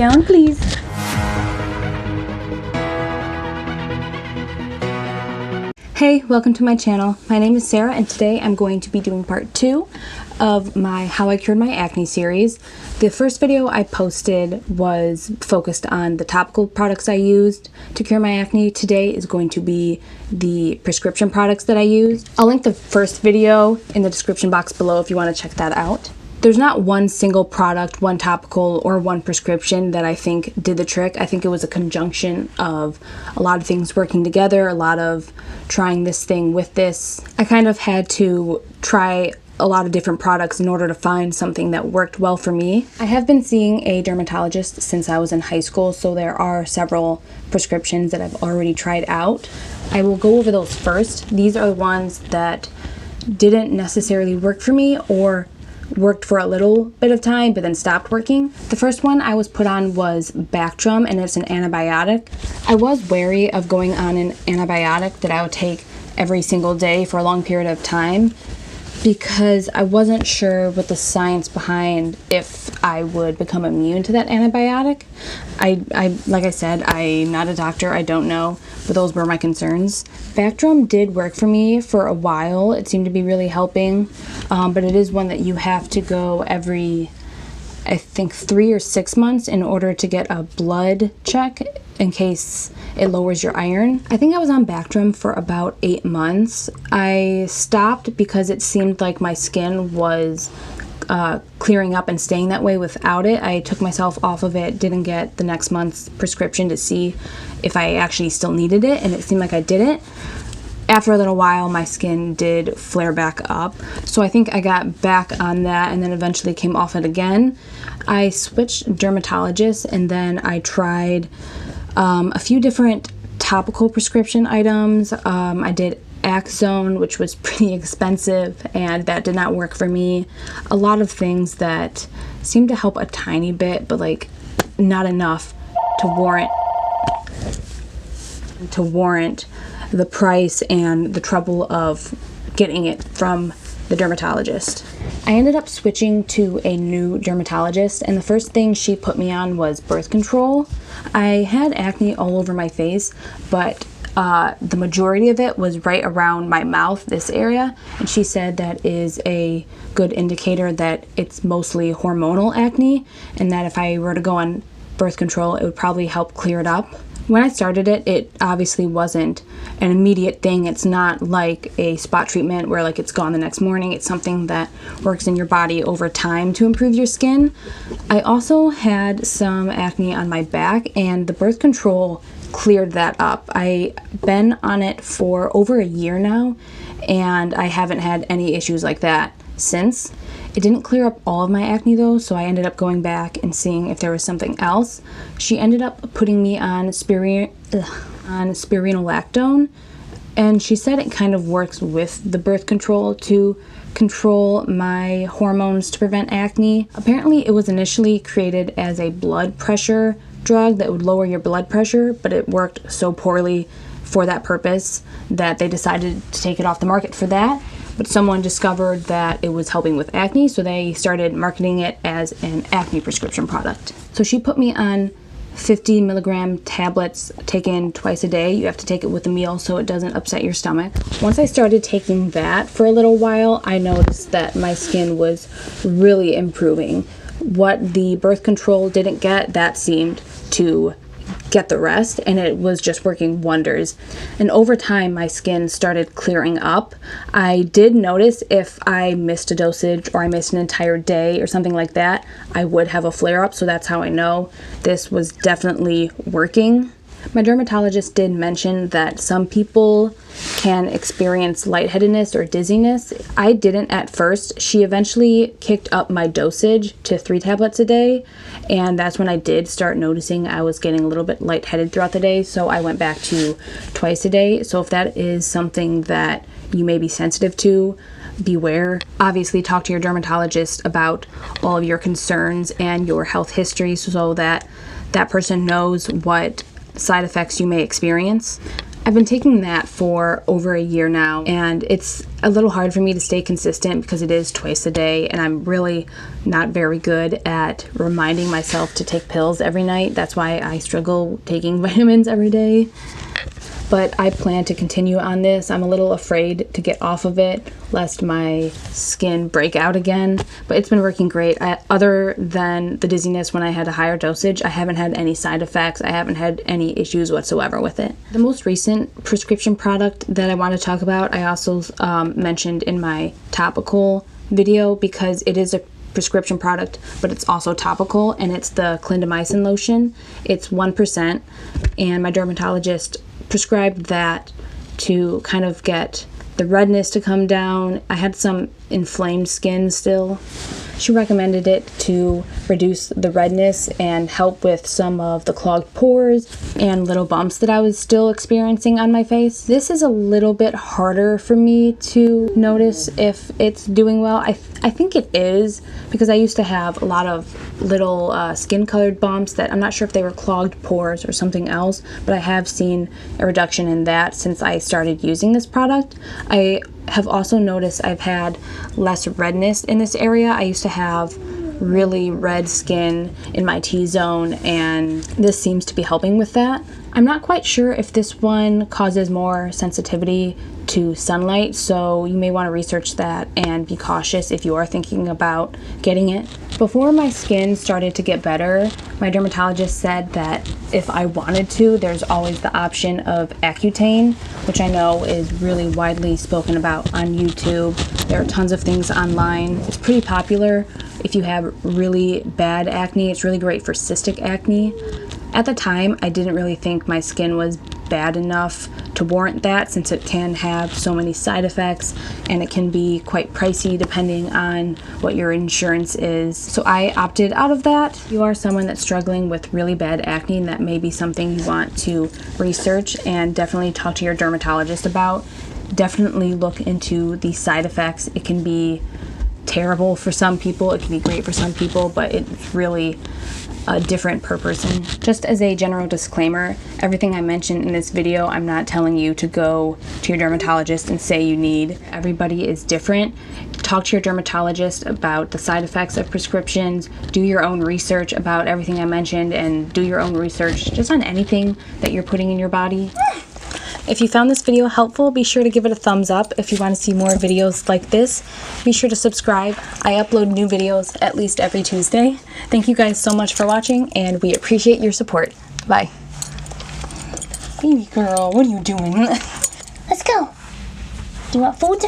down, please. Hey, welcome to my channel. My name is Sarah, and today I'm going to be doing part 2 of my How I Cured My Acne series. The first video I posted was focused on the topical products I used to cure my acne. Today is going to be the prescription products that I used. I'll link the first video in the description box below if you want to check that out. There's not one single product, one topical, or one prescription that I think did the trick. I think it was a conjunction of a lot of things working together, a lot of trying this thing with this. I kind of had to try a lot of different products in order to find something that worked well for me. I have been seeing a dermatologist since I was in high school, so there are several prescriptions that I've already tried out. I will go over those first. These are the ones that didn't necessarily work for me or worked for a little bit of time but then stopped working. The first one I was put on was Bactrim, and it's an antibiotic. I was wary of going on an antibiotic that I would take every single day for a long period of time because I wasn't sure what the science behind if I would become immune to that antibiotic. Like I said, I'm not a doctor, I don't know, but those were my concerns. Bactrim did work for me for a while. It seemed to be really helping, but it is one that you have to go every, I think, 3 or 6 months in order to get a blood check in case it lowers your iron. I think I was on Bactrim for about 8 months. I stopped because it seemed like my skin was clearing up and staying that way without it. I took myself off of it, didn't get the next month's prescription to see if I actually still needed it, and it seemed like I didn't. After a little while, my skin did flare back up, so I think I got back on that and then eventually came off it again. I switched dermatologists, and then I tried a few different topical prescription items. I did Aczone, which was pretty expensive, and that did not work for me. A lot of things that seemed to help a tiny bit, but like not enough to warrant the price and the trouble of getting it from the dermatologist. I ended up switching to a new dermatologist, and the first thing she put me on was birth control. I had acne all over my face, but the majority of it was right around my mouth, this area, and she said that is a good indicator that it's mostly hormonal acne, and that if I were to go on birth control, it would probably help clear it up. When I started it, it obviously wasn't an immediate thing. It's not like a spot treatment where like it's gone the next morning. It's something that works in your body over time to improve your skin. I also had some acne on my back, and the birth control cleared that up. I've been on it for over a year now, and I haven't had any issues like that since. It didn't clear up all of my acne though, so I ended up going back and seeing if there was something else. She ended up putting me on Spironolactone, and she said it kind of works with the birth control to control my hormones to prevent acne. Apparently it was initially created as a blood pressure drug that would lower your blood pressure, but it worked so poorly for that purpose that they decided to take it off the market for that. But someone discovered that it was helping with acne, so they started marketing it as an acne prescription product. So she put me on 50 milligram tablets taken twice a day. You have to take it with a meal so it doesn't upset your stomach. Once I started taking that for a little while, I noticed that my skin was really improving. What the birth control didn't get, that seemed to get the rest, and it was just working wonders. And over time my skin started clearing up. I did notice if I missed a dosage or I missed an entire day or something like that, I would have a flare up, so that's how I know this was definitely working. My dermatologist did mention that some people can experience lightheadedness or dizziness. I didn't at first. She eventually kicked up my dosage to 3 tablets a day, and that's when I did start noticing I was getting a little bit lightheaded throughout the day, so I went back to twice a day. So if that is something that you may be sensitive to, beware. Obviously talk to your dermatologist about all of your concerns and your health history so that that person knows what side effects you may experience. I've been taking that for over a year now, and it's a little hard for me to stay consistent because it is twice a day, and I'm really not very good at reminding myself to take pills every night. That's why I struggle taking vitamins every day. But I plan to continue on this. I'm a little afraid to get off of it lest my skin break out again, but it's been working great. Other than the dizziness when I had a higher dosage, I haven't had any side effects. I haven't had any issues whatsoever with it. The most recent prescription product that I want to talk about, I also mentioned in my topical video because it is a prescription product, but it's also topical, and it's the Clindamycin Lotion. It's 1%, and my dermatologist prescribed that to kind of get the redness to come down. I had some inflamed skin still. She recommended it to reduce the redness and help with some of the clogged pores and little bumps that I was still experiencing on my face. This is a little bit harder for me to notice if it's doing well. I think it is, because I used to have a lot of little skin colored bumps that I'm not sure if they were clogged pores or something else, but I have seen a reduction in that since I started using this product. I have also noticed I've had less redness in this area. I used to have really red skin in my T-zone, and this seems to be helping with that. I'm not quite sure if this one causes more sensitivity to sunlight, so you may want to research that and be cautious if you are thinking about getting it. Before my skin started to get better, my dermatologist said that if I wanted to, there's always the option of Accutane, which I know is really widely spoken about on YouTube. There are tons of things online. It's pretty popular if you have really bad acne. It's really great for cystic acne. At the time, I didn't really think my skin was bad enough to warrant that, since it can have so many side effects and it can be quite pricey depending on what your insurance is. So I opted out of that. If you are someone that's struggling with really bad acne, and that may be something you want to research and definitely talk to your dermatologist about. Definitely look into the side effects. It can be terrible for some people, it can be great for some people, but it's really different per person. Just as a general disclaimer, everything I mentioned in this video, I'm not telling you to go to your dermatologist and say you need. Everybody is different. Talk to your dermatologist about the side effects of prescriptions. Do your own research about everything I mentioned, and do your own research just on anything that you're putting in your body. If you found this video helpful, be sure to give it a thumbs up. If you want to see more videos like this, be sure to subscribe. I upload new videos at least every Tuesday. Thank you guys so much for watching, and we appreciate your support. Bye. Baby girl, what are you doing? Let's go. Do you want food?